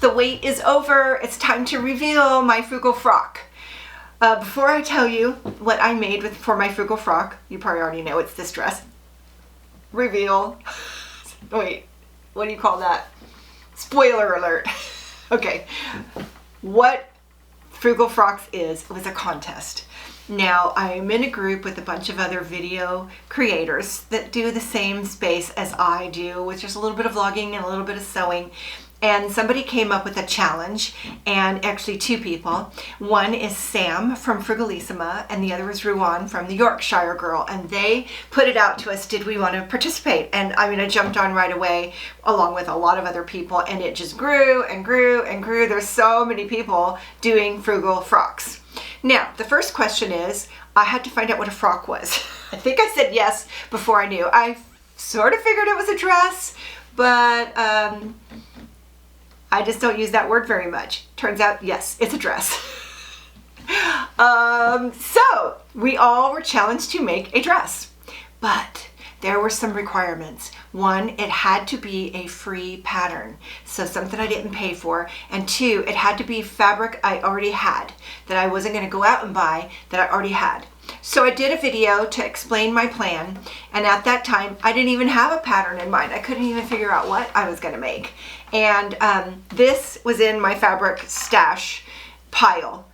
The wait is over. It's time to reveal my Frugal frock. Before I tell you what I made for my Frugal frock, you probably already know it's this dress. Reveal. Wait, what do you call that? Spoiler alert. Okay, what Frugal Frocks was a contest. Now, I'm in a group with a bunch of other video creators that do the same space as I do, with just a little bit of vlogging and a little bit of sewing. And somebody came up with a challenge, and actually two people. One is Sam from Frugalissima, and the other is Ruan from the Yorkshire Girl. And they put it out to us, did we want to participate? And I mean, I jumped on right away, along with a lot of other people, and it just grew and grew and grew. There's so many people doing Frugal Frocks. Now, the first question is, I had to find out what a frock was. I think I said yes before I knew. I sort of figured it was a dress, but I just don't use that word very much. Turns out, yes, it's a dress. So we all were challenged to make a dress, but there were some requirements. One, it had to be a free pattern, so something I didn't pay for. And two, it had to be fabric I already had, that I wasn't going to go out and buy, that I already had. So I did a video to explain my plan, and at that time I didn't even have a pattern in mind. I couldn't even figure out what I was going to make. And this was in my fabric stash pile,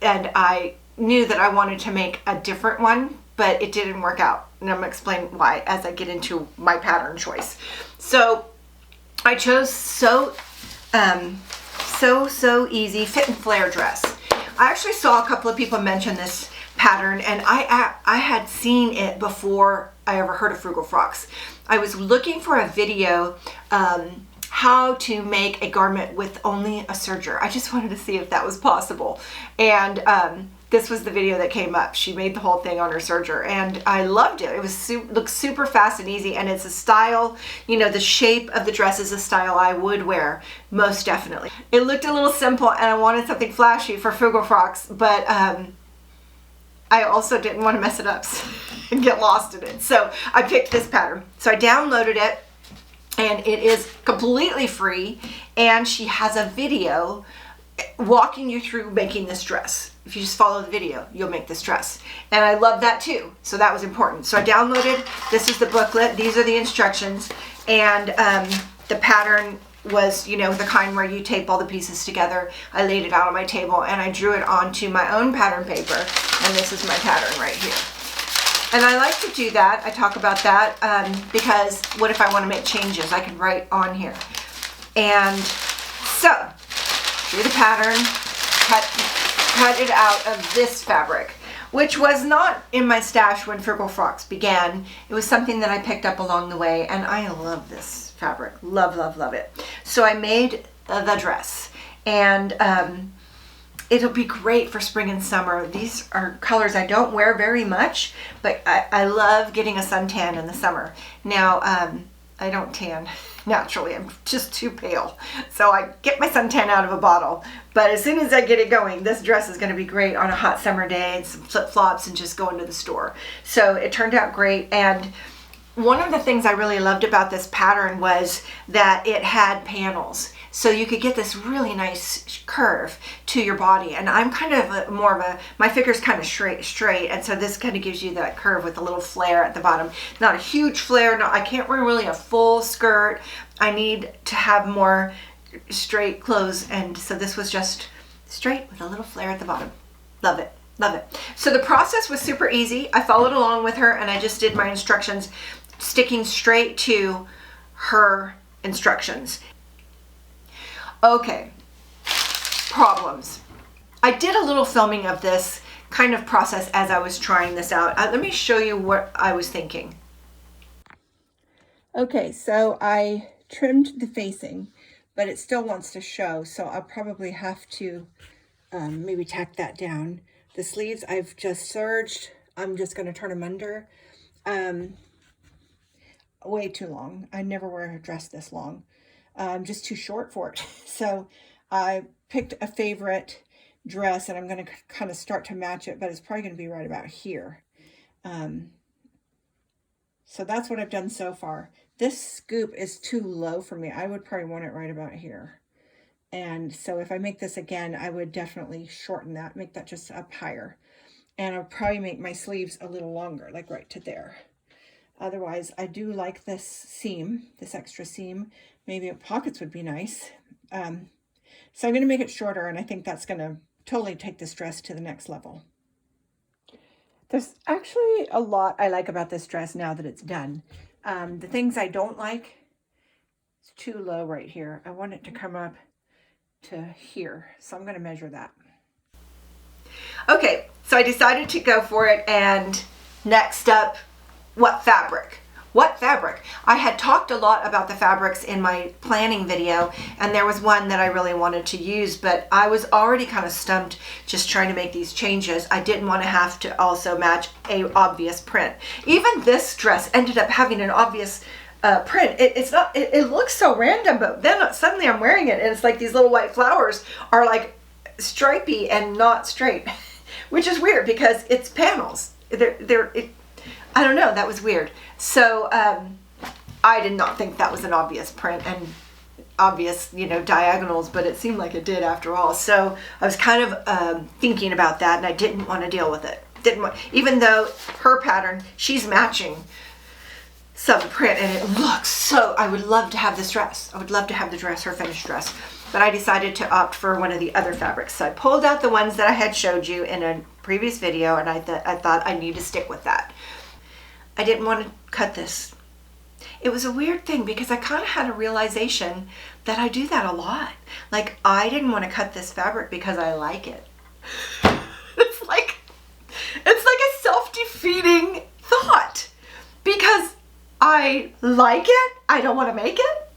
and I knew that I wanted to make a different one, but it didn't work out, and I'm going to explain why as I get into my pattern choice. So I chose So Easy Fit and Flare dress. I actually saw a couple of people mention this pattern, and I had seen it before I ever heard of Frugal Frocks. I was looking for a video how to make a garment with only a serger. I just wanted to see if that was possible, and this was the video that came up. She made the whole thing on her serger, and I loved it. It was looked super fast and easy, and it's a style, you know, the shape of the dress is a style I would wear, most definitely. It looked a little simple, and I wanted something flashy for Frugal Frocks, but I also didn't want to mess it up and get lost in it. So I picked this pattern. So I downloaded it, and it is completely free, and she has a video walking you through making this dress. If you just follow the video, you'll make this dress. And I love that too, so that was important. So I downloaded, this is the booklet, these are the instructions, and the pattern was, you know, the kind where you tape all the pieces together. I laid it out on my table, and I drew it onto my own pattern paper, and this is my pattern right here. And I like to do that. I talk about that because what if I want to make changes? I can write on here. And so, drew the pattern, cut it out of this fabric, which was not in my stash when Frugal Frocks began. It was something that I picked up along the way, and I love this fabric. Love, love, love it. So I made the dress, and it'll be great for spring and summer. These are colors I don't wear very much, but I love getting a suntan in the summer. Now, I don't tan naturally. I'm just too pale. So I get my suntan out of a bottle. But as soon as I get it going, this dress is going to be great on a hot summer day, and some flip-flops, and just going to the store. So it turned out great. And one of the things I really loved about this pattern was that it had panels. So you could get this really nice curve to your body. And I'm kind of more of a, my figure's kind of straight. And so this kind of gives you that curve with a little flare at the bottom. Not a huge flare. No, I can't wear really a full skirt. I need to have more straight clothes. And so this was just straight with a little flare at the bottom. Love it. Love it. So the process was super easy. I followed along with her, and I just did my instructions, sticking straight to her instructions. Okay, problems. I did a little filming of this kind of process as I was trying this out. Let me show you what I was thinking. Okay, so I trimmed the facing, but it still wants to show, so I'll probably have to maybe tack that down. The sleeves I've just serged. I'm just going to turn them under. Way too long. I never wear a dress this long. I'm just too short for it. So I picked a favorite dress, and I'm going to kind of start to match it, but it's probably going to be right about here. So that's what I've done so far. This scoop is too low for me. I would probably want it right about here. And so if I make this again, I would definitely shorten that, make that just up higher. And I'll probably make my sleeves a little longer, like right to there. Otherwise, I do like this seam, this extra seam. Maybe pockets would be nice. So I'm going to make it shorter, and I think that's going to totally take this dress to the next level. There's actually a lot I like about this dress now that it's done. The things I don't like, it's too low right here. I want it to come up to here, so I'm going to measure that. Okay, so I decided to go for it, and next up, what fabric? What fabric? I had talked a lot about the fabrics in my planning video, and there was one that I really wanted to use, but I was already kind of stumped just trying to make these changes. I didn't want to have to also match a obvious print. Even this dress ended up having an obvious print. It looks so random, but then suddenly I'm wearing it and it's like these little white flowers are like stripy and not straight, which is weird because it's panels. I don't know, that was weird. So I did not think that was an obvious print and obvious, diagonals, but it seemed like it did after all. So I was kind of thinking about that, and I didn't want to deal with it. Even though her pattern, she's matching some print, and it looks so, I would love to have this dress. I would love to have the dress, her finished dress. But I decided to opt for one of the other fabrics. So I pulled out the ones that I had showed you in a previous video, and I thought I need to stick with that. I didn't want to cut this. It was a weird thing because I kind of had a realization that I do that a lot. Like, I didn't want to cut this fabric because I like it. It's like a self-defeating thought. Because I like it, I don't want to make it.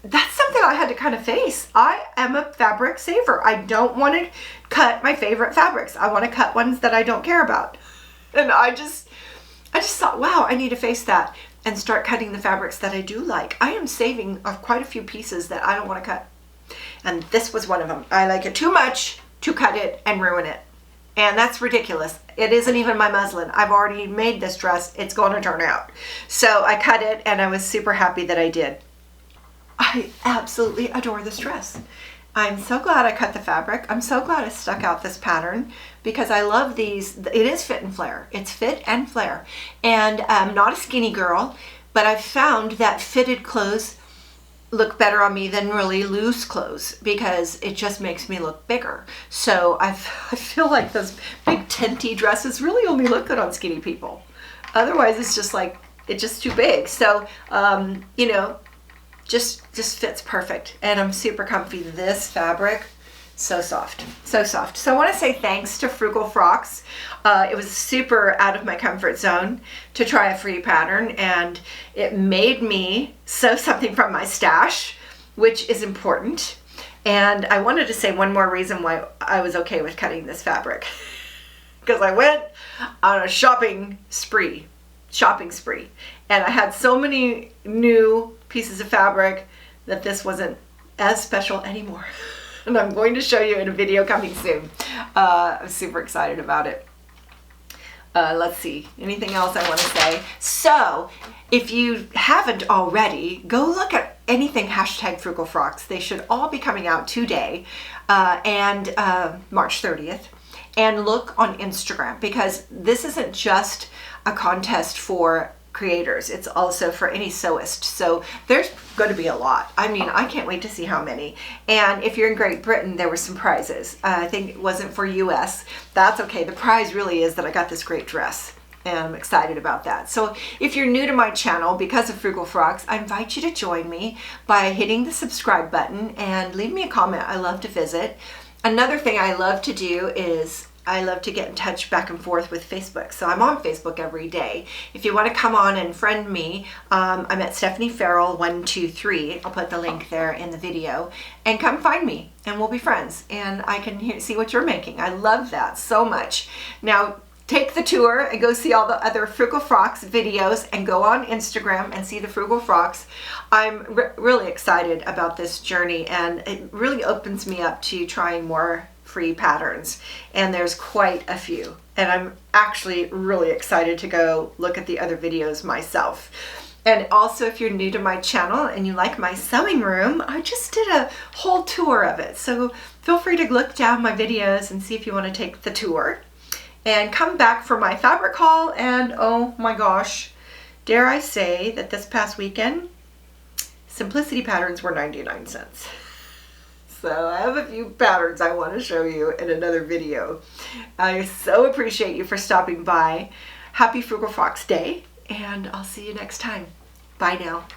That's something I had to kind of face. I am a fabric saver. I don't want to cut my favorite fabrics. I want to cut ones that I don't care about. And I just thought, wow, I need to face that and start cutting the fabrics that I do like. I am saving quite a few pieces that I don't want to cut. And this was one of them. I like it too much to cut it and ruin it. And that's ridiculous. It isn't even my muslin. I've already made this dress. It's going to turn out. So I cut it, and I was super happy that I did. I absolutely adore this dress. I'm so glad I cut the fabric. I'm so glad I stuck out this pattern because I love these. It is fit and flare. It's fit and flare. And I'm not a skinny girl, but I've found that fitted clothes look better on me than really loose clothes because it just makes me look bigger. So I feel like those big tenty dresses really only look good on skinny people. Otherwise, it's just too big. So, just fits perfect, and I'm super comfy. This fabric, so soft, so soft. So I want to say thanks to Frugal Frocks. It was super out of my comfort zone to try a free pattern, and it made me sew something from my stash, which is important. And I wanted to say one more reason why I was okay with cutting this fabric, because I went on a shopping spree, and I had so many new pieces of fabric that this wasn't as special anymore. And I'm going to show you in a video coming soon. I'm super excited about it. Let's see, anything else I want to say? So if you haven't already, go look at anything #Frugal Frocks. They should all be coming out today and March 30th. And look on Instagram, because this isn't just a contest for creators, it's also for any sewist. So there's going to be a lot. I mean, I can't wait to see how many. And if you're in Great Britain, there were some prizes. I think it wasn't for US. That's okay. The prize really is that I got this great dress, and I'm excited about that. So if you're new to my channel because of Frugal Frocks, I invite you to join me by hitting the subscribe button and leave me a comment. I love to visit. Another thing I love to do is I love to get in touch back and forth with Facebook. So I'm on Facebook every day. If you want to come on and friend me, I'm at Stephanie Farrell 123. I'll put the link there in the video. And come find me and we'll be friends. And I can see what you're making. I love that so much. Now, take the tour and go see all the other Frugal Frocks videos and go on Instagram and see the Frugal Frocks. I'm really excited about this journey, and it really opens me up to trying more free patterns, and there's quite a few, and I'm actually really excited to go look at the other videos myself. And also, if you're new to my channel and you like my sewing room, I just did a whole tour of it. So feel free to look down my videos and see if you want to take the tour. And come back for my fabric haul. And oh my gosh, dare I say that this past weekend, Simplicity patterns were 99 cents. So I have a few patterns I want to show you in another video. I so appreciate you for stopping by. Happy Frugal Frocks Day, and I'll see you next time. Bye now.